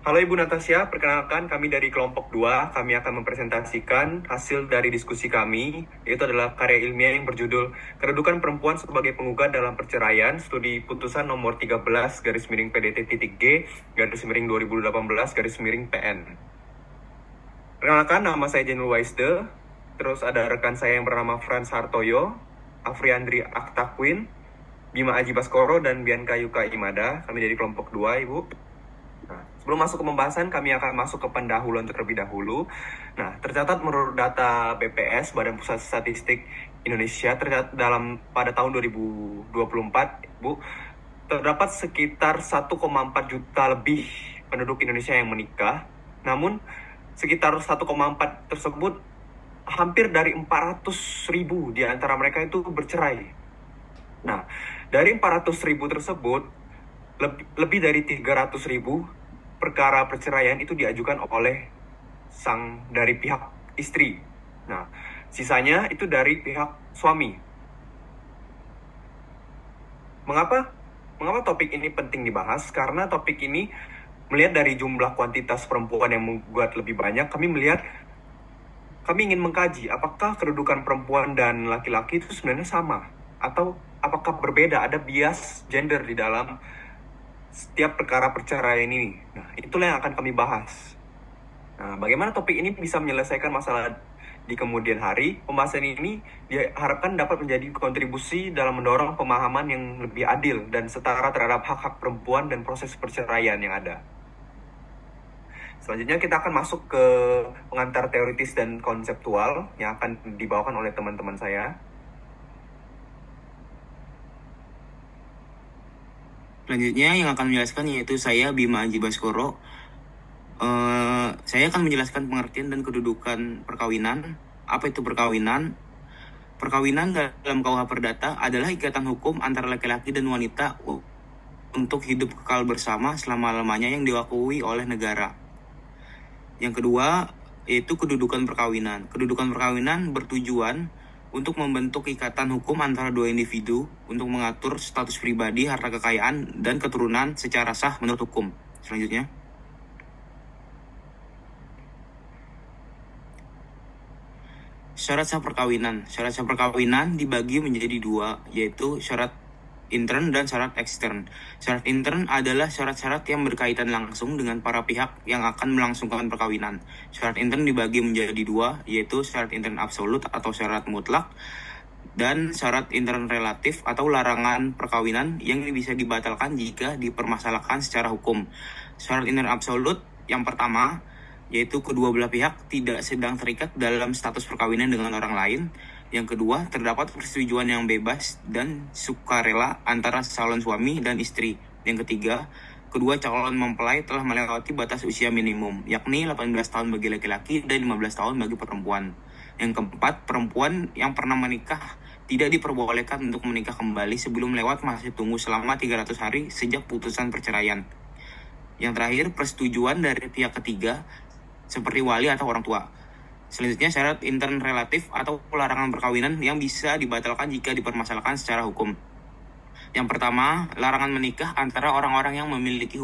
Halo Ibu Natasha, perkenalkan kami dari kelompok 2. Kami akan mempresentasikan hasil dari diskusi kami, yaitu adalah karya ilmiah yang berjudul Kedudukan Perempuan sebagai Penggugat dalam Perceraian, Studi Putusan nomor 13 garis miring PDT-G garis miring 2018 garis miring PN. Perkenalkan, nama saya Jenul Waisde, terus ada rekan saya yang bernama Frans Hartoyo, Afriandri Aktakwin, Bima Aji Baskoro, dan Bianca Yuka Imada. Kami dari kelompok 2, Ibu. Nah, sebelum masuk ke pembahasan, kami akan masuk ke pendahuluan terlebih dahulu. Nah, tercatat menurut data BPS, Badan Pusat Statistik Indonesia, tercatat pada tahun 2024, Bu, terdapat sekitar 1,4 juta lebih penduduk Indonesia yang menikah. Namun, sekitar 1,4 tersebut, hampir dari 400 ribu di antara mereka itu bercerai. Nah, dari 400 ribu tersebut, lebih dari 300 ribu perkara perceraian itu diajukan oleh dari pihak istri. Nah, sisanya itu dari pihak suami. Mengapa topik ini penting dibahas? Karena topik ini melihat dari jumlah kuantitas perempuan yang menggugat lebih banyak, kami ingin mengkaji apakah kedudukan perempuan dan laki-laki itu sebenarnya sama atau apakah berbeda, ada bias gender di dalam setiap perkara perceraian ini. Nah, itulah yang akan kami bahas. Nah, bagaimana topik ini bisa menyelesaikan masalah di kemudian hari? Pembahasan ini diharapkan dapat menjadi kontribusi dalam mendorong pemahaman yang lebih adil dan setara terhadap hak-hak perempuan dan proses perceraian yang ada. Selanjutnya kita akan masuk ke pengantar teoritis dan konseptual yang akan dibawakan oleh teman-teman saya. Selanjutnya yang akan menjelaskan yaitu saya Bima Aji Baskoro. Saya akan menjelaskan pengertian dan kedudukan perkawinan. Apa itu perkawinan? Perkawinan dalam KUH Perdata adalah ikatan hukum antara laki-laki dan wanita untuk hidup kekal bersama selama-lamanya yang diakui oleh negara. Yang kedua yaitu kedudukan perkawinan. Kedudukan perkawinan bertujuan untuk membentuk ikatan hukum antara dua individu untuk mengatur status pribadi, harta kekayaan, dan keturunan secara sah menurut hukum. Selanjutnya, syarat sah perkawinan. Syarat sah perkawinan dibagi menjadi dua, yaitu syarat intern dan syarat ekstern. Syarat intern adalah syarat-syarat yang berkaitan langsung dengan para pihak yang akan melangsungkan perkawinan. Syarat intern dibagi menjadi dua, yaitu syarat intern absolut atau syarat mutlak, dan syarat intern relatif atau larangan perkawinan yang bisa dibatalkan jika dipermasalahkan secara hukum. Syarat intern absolut yang pertama, yaitu kedua belah pihak tidak sedang terikat dalam status perkawinan dengan orang lain. Yang kedua, terdapat persetujuan yang bebas dan sukarela antara calon suami dan istri. Yang ketiga, kedua calon mempelai telah melewati batas usia minimum, yakni 18 tahun bagi laki-laki dan 15 tahun bagi perempuan. Yang keempat, perempuan yang pernah menikah tidak diperbolehkan untuk menikah kembali sebelum lewat masa tunggu selama 300 hari sejak putusan perceraian. Yang terakhir, persetujuan dari pihak ketiga seperti wali atau orang tua. Selanjutnya, syarat intern relatif atau larangan perkawinan yang bisa dibatalkan jika dipermasalahkan secara hukum. Yang pertama, larangan menikah antara orang-orang yang memiliki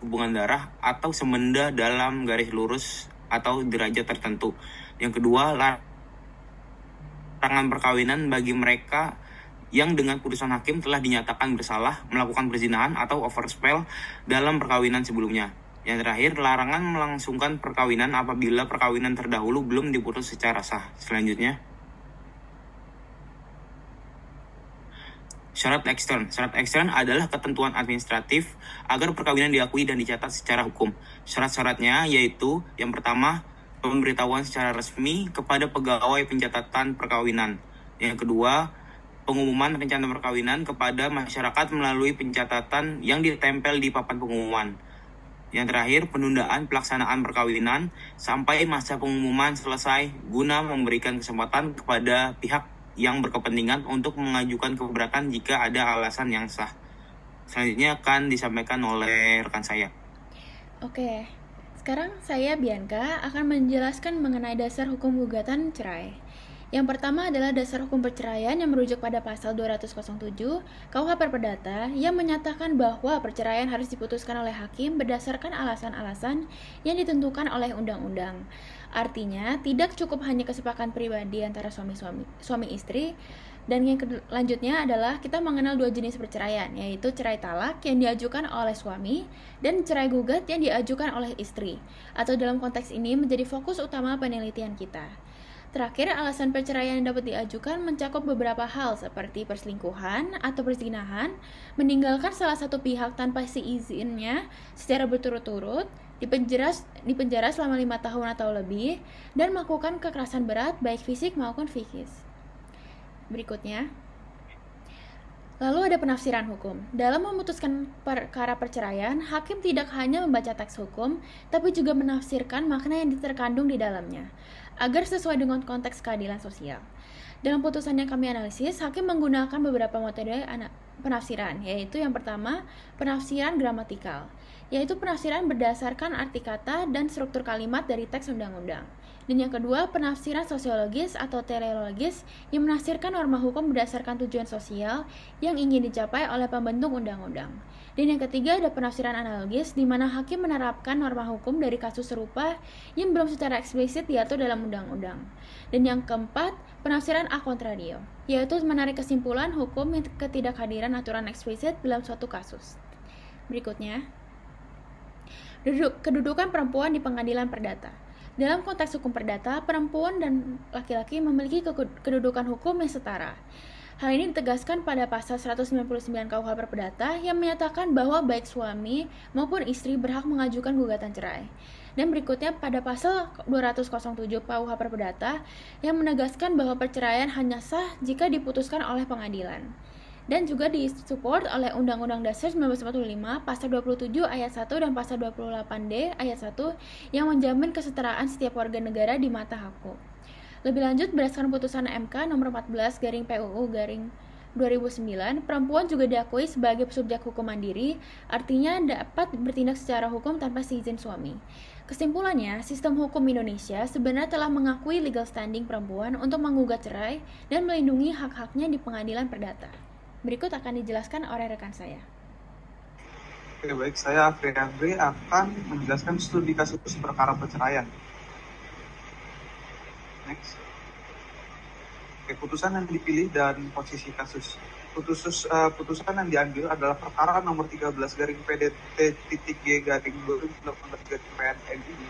hubungan darah atau semenda dalam garis lurus atau derajat tertentu. Yang kedua, larangan perkawinan bagi mereka yang dengan putusan hakim telah dinyatakan bersalah melakukan perzinahan atau overspell dalam perkawinan sebelumnya. Yang terakhir, larangan melangsungkan perkawinan apabila perkawinan terdahulu belum diputus secara sah. Selanjutnya, syarat ekstern. Syarat ekstern adalah ketentuan administratif agar perkawinan diakui dan dicatat secara hukum. Syarat-syaratnya yaitu yang pertama, pemberitahuan secara resmi kepada pegawai pencatatan perkawinan. Yang kedua, pengumuman rencana perkawinan kepada masyarakat melalui pencatatan yang ditempel di papan pengumuman. Yang terakhir, penundaan pelaksanaan perkawinan sampai masa pengumuman selesai guna memberikan kesempatan kepada pihak yang berkepentingan untuk mengajukan keberatan jika ada alasan yang sah. Selanjutnya akan disampaikan oleh rekan saya. Oke, sekarang saya Bianca akan menjelaskan mengenai dasar hukum gugatan cerai. Yang pertama adalah dasar hukum perceraian yang merujuk pada pasal 207 KUH Perdata yang menyatakan bahwa perceraian harus diputuskan oleh hakim berdasarkan alasan-alasan yang ditentukan oleh undang-undang. Artinya, tidak cukup hanya kesepakatan pribadi antara suami istri. Dan yang selanjutnya adalah kita mengenal dua jenis perceraian, yaitu cerai talak yang diajukan oleh suami dan cerai gugat yang diajukan oleh istri. Atau dalam konteks ini menjadi fokus utama penelitian kita. Terakhir, alasan perceraian yang dapat diajukan mencakup beberapa hal seperti perselingkuhan atau perzinahan, meninggalkan salah satu pihak tanpa seizinnya secara berturut-turut, dipenjara selama 5 tahun atau lebih, dan melakukan kekerasan berat baik fisik maupun psikis. Berikutnya, lalu ada penafsiran hukum. Dalam memutuskan perkara perceraian, hakim tidak hanya membaca teks hukum, tapi juga menafsirkan makna yang terkandung di dalamnya, agar sesuai dengan konteks keadilan sosial. Dalam putusan yang kami analisis, hakim menggunakan beberapa metode penafsiran, yaitu yang pertama, penafsiran gramatikal, yaitu penafsiran berdasarkan arti kata dan struktur kalimat dari teks undang-undang. Dan yang kedua, penafsiran sosiologis atau teleologis yang menafsirkan norma hukum berdasarkan tujuan sosial yang ingin dicapai oleh pembentuk undang-undang. Dan yang ketiga, ada penafsiran analogis di mana hakim menerapkan norma hukum dari kasus serupa yang belum secara eksplisit diatur dalam undang-undang. Dan yang keempat, penafsiran a contrario, yaitu menarik kesimpulan hukum yang ketidakhadiran aturan eksplisit dalam suatu kasus. Berikutnya, kedudukan perempuan di pengadilan perdata. Dalam konteks hukum perdata, perempuan dan laki-laki memiliki kedudukan hukum yang setara. Hal ini ditegaskan pada pasal 199 KUH Perdata yang menyatakan bahwa baik suami maupun istri berhak mengajukan gugatan cerai. Dan berikutnya pada pasal 207 KUH Perdata yang menegaskan bahwa perceraian hanya sah jika diputuskan oleh pengadilan. Dan juga disupport oleh Undang-Undang Dasar 1945 pasal 27 ayat 1 dan pasal 28D ayat 1 yang menjamin kesetaraan setiap warga negara di mata hukum. Lebih lanjut, berdasarkan putusan MK nomor 14 garing PUU garing 2009, perempuan juga diakui sebagai subjek hukum mandiri, artinya dapat bertindak secara hukum tanpa seizin suami. Kesimpulannya, sistem hukum Indonesia sebenarnya telah mengakui legal standing perempuan untuk menggugat cerai dan melindungi hak-haknya di pengadilan perdata. Berikut akan dijelaskan oleh rekan saya. Oke, baik. Saya Afriandri akan menjelaskan studi kasus perkara perceraian. Next. Oke, putusan yang dipilih dan posisi kasus. Putusan yang diambil adalah perkara nomor 13 garing PDT-G garing 2018 garing PNMI.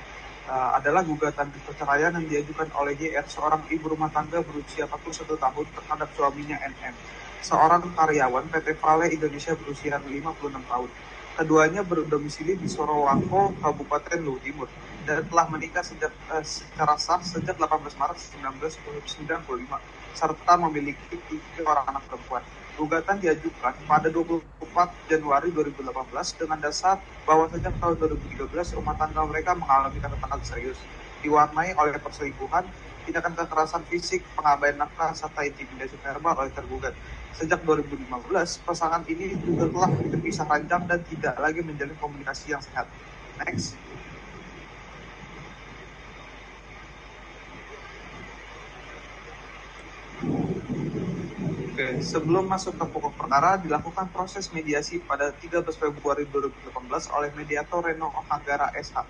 Adalah gugatan perceraian yang diajukan oleh JR, seorang ibu rumah tangga berusia 41 tahun terhadap suaminya NM, seorang karyawan PT Vale Indonesia berusia 56 tahun. Keduanya berdomisili di Sorowako, Kabupaten Luhut Timur, dan telah menikah secara sah sejak 18 Maret 1995, serta memiliki 3 orang anak perempuan. Gugatan diajukan pada 24 Januari 2018 dengan dasar bahwa sejak tahun 2013 rumah tangga mereka mengalami keretakan serius, diwarnai oleh perselingkuhan, tindakan kekerasan fisik, pengabaian nafkah, serta intimidasi verbal oleh tergugat. Sejak 2015, pasangan ini juga telah berpisah ranjang dan tidak lagi menjalin komunikasi yang sehat. Next. Oke, sebelum masuk ke pokok perkara, dilakukan proses mediasi pada 13 Februari 2018 oleh mediator Reno Hanggara SH.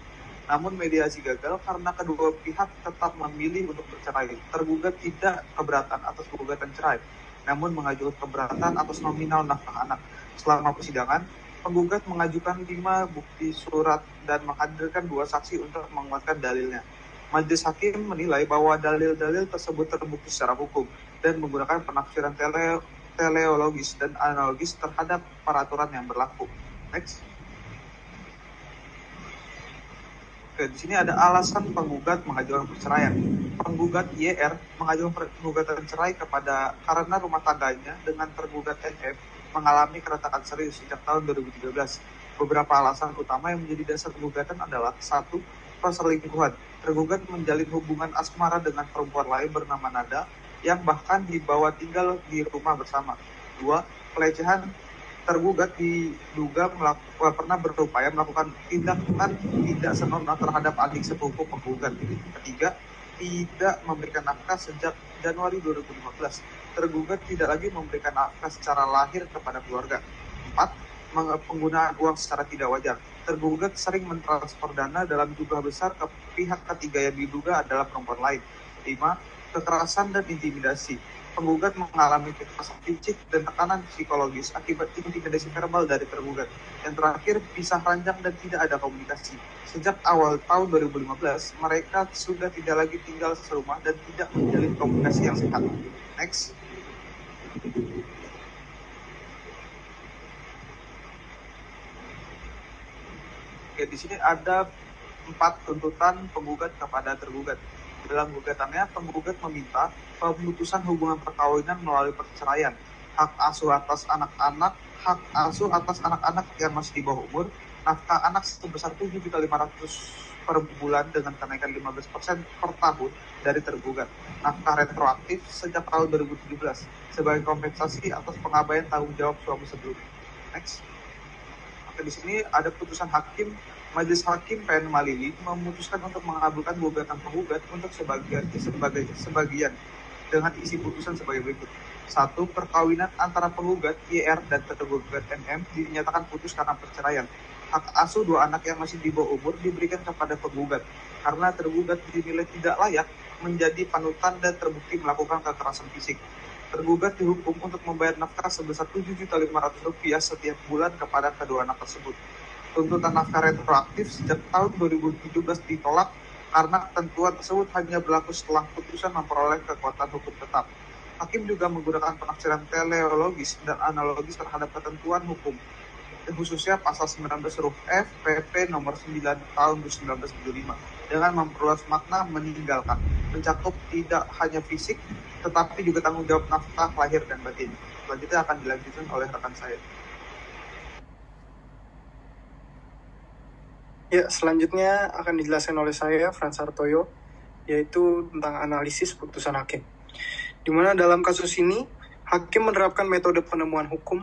Namun mediasi gagal karena kedua pihak tetap memilih untuk bercerai. Tergugat tidak keberatan atas gugatan cerai, namun mengajukan keberatan atas nominal nafkah anak. Selama persidangan, penggugat mengajukan 5 bukti surat dan menghadirkan 2 saksi untuk menguatkan dalilnya. Majelis hakim menilai bahwa dalil-dalil tersebut terbukti secara hukum dan menggunakan penafsiran teleologis dan analogis terhadap peraturan yang berlaku. Next. Oke, di sini ada alasan penggugat mengajukan perceraian. Penggugat YR mengajukan gugatan cerai karena rumah tangganya dengan tergugat NF mengalami keretakan serius sejak tahun 2013. Beberapa alasan utama yang menjadi dasar gugatan adalah 1. Perselingkuhan. Tergugat menjalin hubungan asmara dengan perempuan lain bernama Nada yang bahkan dibawa tinggal di rumah bersama. 2. Pelecehan. Tergugat diduga pernah berupaya melakukan tindakan tidak senonoh terhadap adik sepupu penggugat. 3. Tidak memberikan nafkah sejak Januari 2015. Tergugat tidak lagi memberikan nafkah secara lahir kepada keluarga. 4. Penggunaan uang secara tidak wajar. Tergugat sering mentransfer dana dalam jumlah besar ke pihak ketiga yang diduga adalah perempuan lain. 5. Kekerasan dan intimidasi. Penggugat mengalami kekerasan fisik dan tekanan psikologis akibat intimidasi verbal dari tergugat. Yang terakhir, pisah ranjang dan tidak ada komunikasi. Sejak awal tahun 2015, mereka sudah tidak lagi tinggal serumah dan tidak menjalin komunikasi yang sehat. Next. Oke, di sini ada 4 tuntutan penggugat kepada tergugat. Dalam gugatannya, penggugat meminta pemutusan hubungan perkawinan melalui perceraian, hak asuh atas anak-anak yang masih di bawah umur, nafkah anak sebesar 7.500.000 per bulan dengan kenaikan 15% per tahun dari tergugat, nafkah retroaktif sejak tahun 2017 sebagai kompensasi atas pengabaian tanggung jawab suami sebelumnya. Next. Oke, di sini ada putusan hakim. Majelis Hakim PN Malili memutuskan untuk mengabulkan gugatan penggugat untuk sebagian dengan isi putusan sebagai berikut. 1. Perkawinan antara penggugat YR dan tergugat NM dinyatakan putus karena perceraian. Hak asuh 2 anak yang masih di bawah umur diberikan kepada penggugat karena tergugat dinilai tidak layak menjadi panutan dan terbukti melakukan kekerasan fisik. Tergugat dihukum untuk membayar nafkah sebesar Rp7.500.000 setiap bulan kepada kedua anak tersebut. Tuntutan nafkah retroaktif sejak tahun 2017 ditolak karena ketentuan tersebut hanya berlaku setelah putusan memperoleh kekuatan hukum tetap. Hakim juga menggunakan penafsiran teleologis dan analogis terhadap ketentuan hukum, khususnya pasal 19 huruf F PP nomor 9 tahun 1975, dengan memperluas makna meninggalkan, mencakup tidak hanya fisik, tetapi juga tanggung jawab nafkah lahir dan batin. Selanjutnya akan dilanjutkan oleh rekan saya. Ya, selanjutnya akan dijelaskan oleh saya, Frans Hartoyo, yaitu tentang analisis putusan hakim. Di mana dalam kasus ini, hakim menerapkan metode penemuan hukum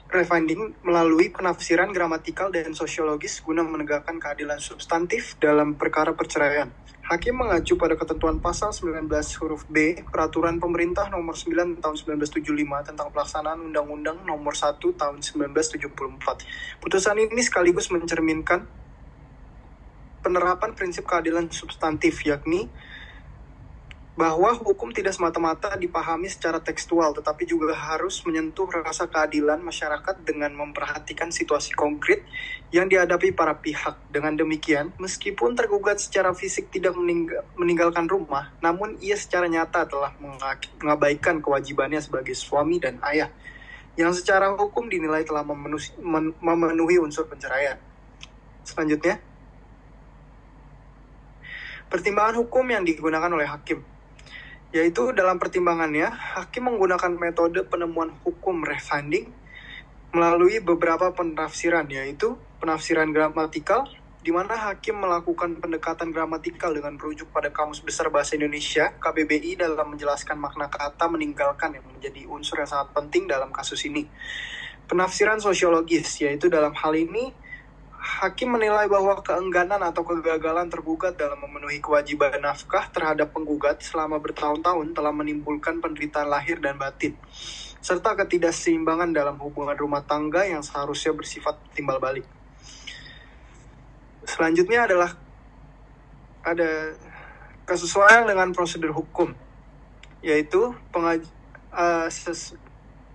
refinding melalui penafsiran gramatikal dan sosiologis guna menegakkan keadilan substantif dalam perkara perceraian. Hakim mengacu pada ketentuan pasal 19 huruf B Peraturan Pemerintah Nomor 9 Tahun 1975 tentang pelaksanaan Undang-Undang Nomor 1 Tahun 1974. Putusan ini sekaligus mencerminkan penerapan prinsip keadilan substantif, yakni bahwa hukum tidak semata-mata dipahami secara tekstual, tetapi juga harus menyentuh rasa keadilan masyarakat dengan memperhatikan situasi konkret yang dihadapi para pihak. Dengan demikian, meskipun tergugat secara fisik tidak meninggalkan rumah, namun ia secara nyata telah mengabaikan kewajibannya sebagai suami dan ayah, yang secara hukum dinilai telah memenuhi unsur perceraian. Selanjutnya, pertimbangan hukum yang digunakan oleh hakim, yaitu dalam pertimbangannya, hakim menggunakan metode penemuan hukum refinding melalui beberapa penafsiran, yaitu penafsiran gramatikal, di mana hakim melakukan pendekatan gramatikal dengan merujuk pada Kamus Besar Bahasa Indonesia (KBBI) dalam menjelaskan makna kata meninggalkan yang menjadi unsur yang sangat penting dalam kasus ini. Penafsiran sosiologis, yaitu dalam hal ini hakim menilai bahwa keengganan atau kegagalan tergugat dalam memenuhi kewajiban nafkah terhadap penggugat selama bertahun-tahun telah menimbulkan penderitaan lahir dan batin, serta ketidakseimbangan dalam hubungan rumah tangga yang seharusnya bersifat timbal balik. Selanjutnya adalah ada kesesuaian dengan prosedur hukum, yaitu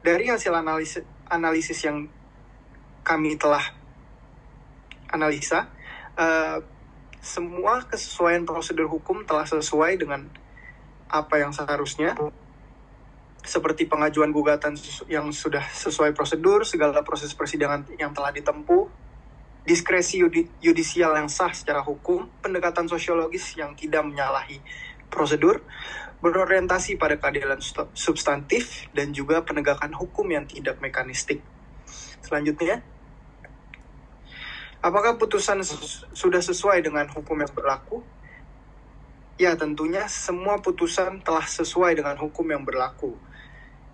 dari hasil analisis yang kami telah analisa, semua kesesuaian prosedur hukum telah sesuai dengan apa yang seharusnya, seperti pengajuan gugatan yang sudah sesuai prosedur, segala proses persidangan yang telah ditempuh, diskresi yudisial yang sah secara hukum, pendekatan sosiologis yang tidak menyalahi prosedur, berorientasi pada keadilan substantif, dan juga penegakan hukum yang tidak mekanistik. Selanjutnya, apakah putusan sudah sesuai dengan hukum yang berlaku? Ya, tentunya semua putusan telah sesuai dengan hukum yang berlaku,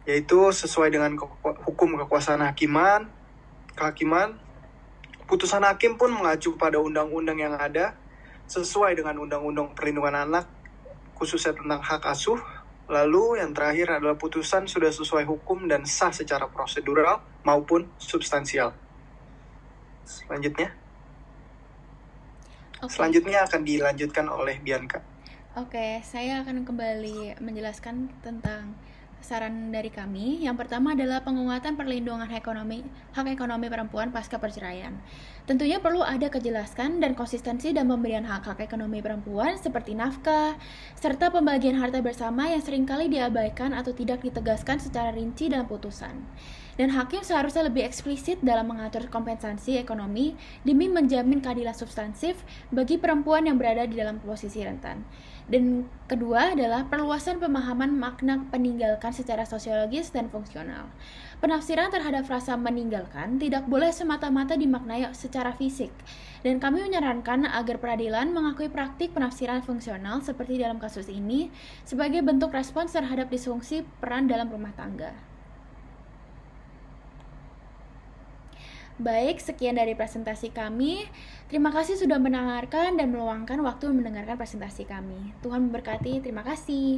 yaitu sesuai dengan hukum kekuasaan kehakiman. Putusan hakim pun mengacu pada undang-undang yang ada, sesuai dengan Undang-Undang Perlindungan Anak khususnya tentang hak asuh. Lalu yang terakhir adalah putusan sudah sesuai hukum dan sah secara prosedural maupun substansial. Selanjutnya akan dilanjutkan oleh Bianca. Oke, saya akan kembali menjelaskan tentang saran dari kami. Yang pertama adalah penguatan perlindungan hak ekonomi perempuan pasca perceraian. Tentunya perlu ada kejelasan dan konsistensi dalam pemberian hak ekonomi perempuan seperti nafkah, serta pembagian harta bersama yang seringkali diabaikan atau tidak ditegaskan secara rinci dalam putusan. Dan hakim seharusnya lebih eksplisit dalam mengatur kompensasi ekonomi demi menjamin keadilan substansif bagi perempuan yang berada di dalam posisi rentan. Dan kedua adalah perluasan pemahaman makna peninggalkan secara sosiologis dan fungsional. Penafsiran terhadap frasa meninggalkan tidak boleh semata-mata dimaknai secara fisik. Dan kami menyarankan agar peradilan mengakui praktik penafsiran fungsional seperti dalam kasus ini sebagai bentuk respons terhadap disfungsi peran dalam rumah tangga. Baik, sekian dari presentasi kami. Terima kasih sudah mendengarkan dan meluangkan waktu mendengarkan presentasi kami. Tuhan memberkati. Terima kasih.